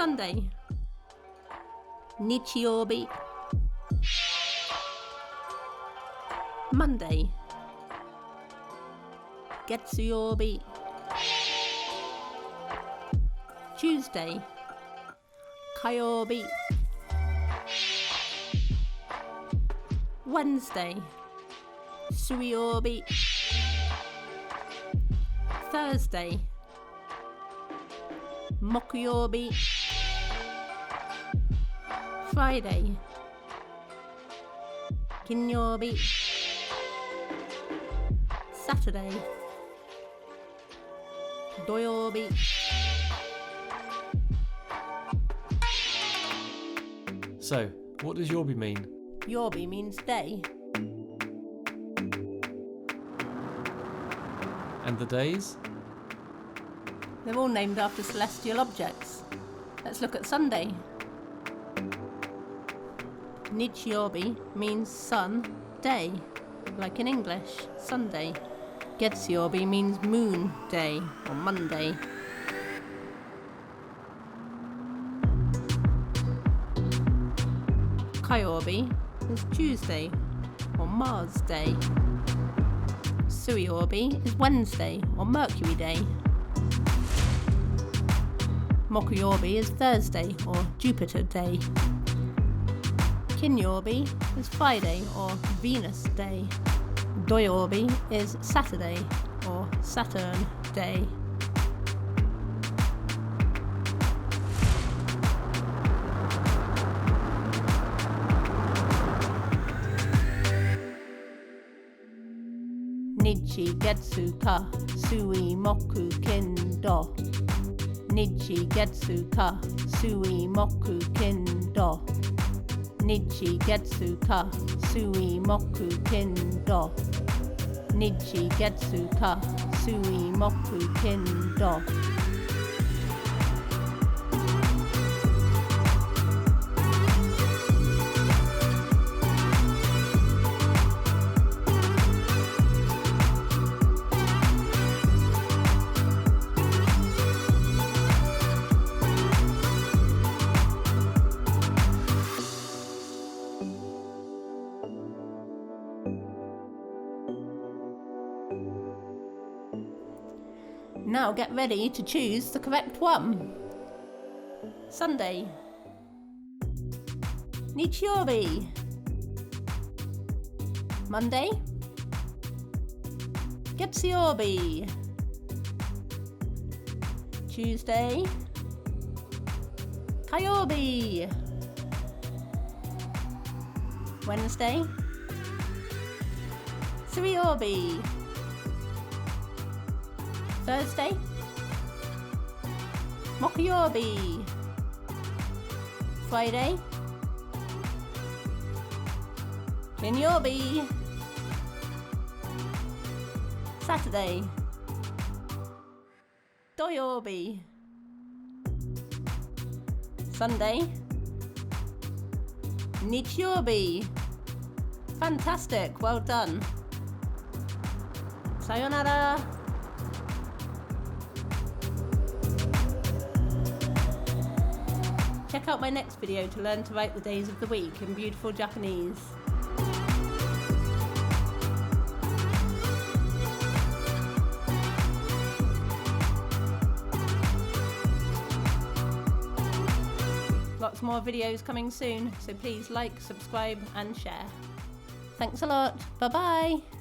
Sunday. Nichiobi. Monday. Getsuyobi. Tuesday. Kayobi. Wednesday. Suiobi. Thursday. Mokuyobi. Friday. Kinyobi. Saturday. Doyobi. So, what does Yorbi mean? Yorbi means day. And the days? They're all named after celestial objects. Let's look at Sunday. Nichiobi means sun, day, like in English, Sunday. Getsuyobi means moon, day, or Monday. Kayobi is Tuesday, or Mars Day. Suiobi is Wednesday, or Mercury Day. Mokuyobi is Thursday, or Jupiter Day. Kinyobi is Friday, or Venus Day. Doyobi is Saturday, or Saturn Day. Nichi Getsu ka Sui Moku Kendo. Nichi Getsu ka Sui Moku Kendo. Nichi Getsu ka Sui Moku Kendo. Nichi Getsu ka Sui Moku Kendo. Now get ready to choose the correct one. Sunday. Nichiobi. Monday. Getsuyobi. Tuesday. Kayobi. Wednesday. Suiobi. Thursday. Mokuyobi. Friday. Kinyobi. Saturday. Doyobi. Sunday. Nichiobi. Fantastic, well done. Sayonara. Check out my next video to learn to write the days of the week in beautiful Japanese. Lots more videos coming soon, so please like, subscribe and share. Thanks a lot. Bye bye.